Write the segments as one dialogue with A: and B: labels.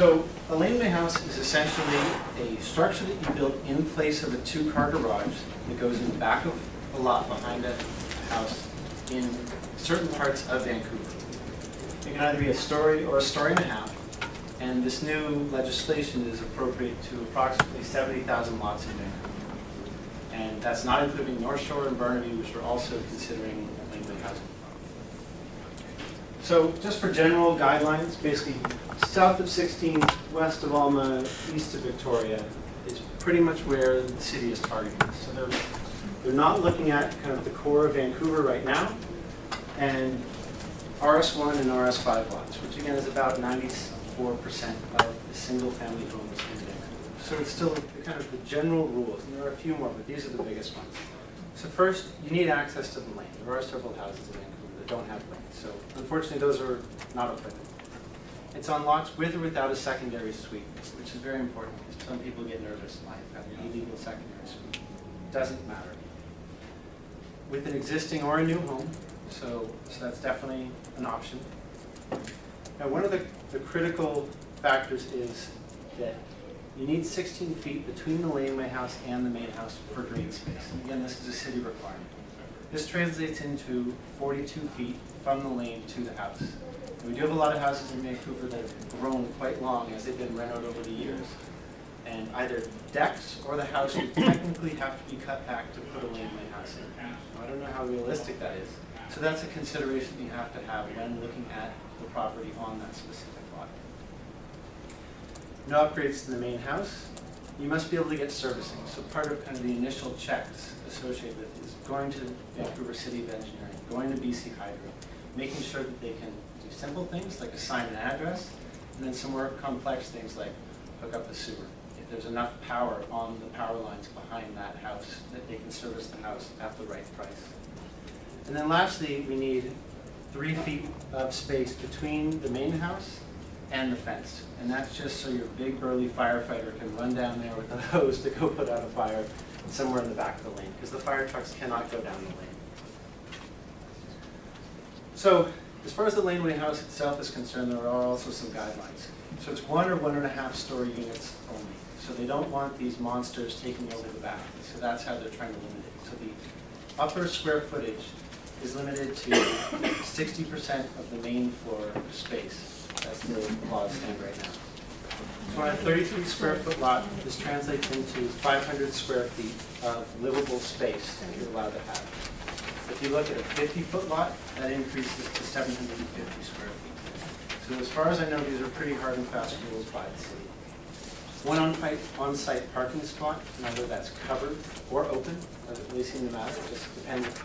A: So a laneway house is essentially a structure that you build in place of a two-car garage that goes in the back of a lot behind a house in certain parts of Vancouver. It can either be a story or a story and a half, and this new legislation is appropriate to approximately 70,000 lots in Vancouver. And that's not including North Shore and Burnaby, which are also considering laneway housing. So just for general guidelines, basically south of 16th, west of Alma, east of Victoria is pretty much where the city is targeting. So they're not looking at kind of the core of Vancouver right now, and RS1 and RS5 lots, which again is about 94% of the single-family homes in Vancouver. So it's still kind of the general rules, and there are a few more, but these are the biggest ones. So first, you need access to the lane. There are several houses in Vancouver that don't have lanes, so unfortunately those are not applicable. It's on lots with or without a secondary suite, which is very important because some people get nervous by having an illegal secondary suite. Doesn't matter. With an existing or a new home, so that's definitely an option. Now, one of the critical factors is that you need 16 feet between the laneway house and the main house for green space. And again, this is a city requirement. This translates into 42 feet from the lane to the house. And we do have a lot of houses in Vancouver that have grown quite long as they've been renovated over the years. And either decks or the house would technically have to be cut back to put a laneway house in. I don't know how realistic that is. So that's a consideration you have to have when looking at the property on that specific lot. No upgrades to the main house. You must be able to get servicing. So part of kind of the initial checks associated with it is going to Vancouver City of Engineering, going to BC Hydro, making sure that they can do simple things like assign an address, and then some more complex things like hook up a sewer. If there's enough power on the power lines behind that house, that they can service the house at the right price. And then lastly, we need 3 feet of space between the main house and the fence. And that's just so your big burly firefighter can run down there with a hose to go put out a fire somewhere in the back of the lane, because the fire trucks cannot go down the lane. So as far as the laneway house itself is concerned, there are also some guidelines. So it's 1 or 1.5 story units only. So they don't want these monsters taking over the back. So that's how they're trying to limit it. So the upper square footage is limited to 60% of the main floor space. That's the laws stand right now. So on a 33 square foot lot, this translates into 500 square feet of livable space that you're allowed to have. If you look at a 50-foot lot, that increases to 750 square feet. So as far as I know, these are pretty hard and fast rules by the city. One on-site parking spot, whether that's covered or open, doesn't really seem to matter. It just depends if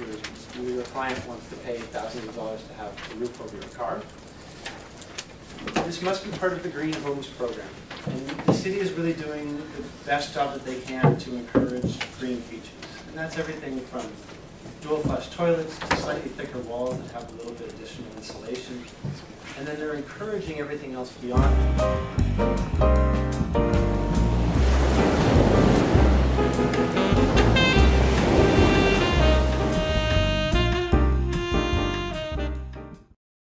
A: your client wants to pay thousands of dollars to have a roof over your car. This must be part of the Green Homes program. And the city is really doing the best job that they can to encourage green features. And that's everything from dual flush toilets to slightly thicker walls that have a little bit additional insulation. And then they're encouraging everything else beyond that.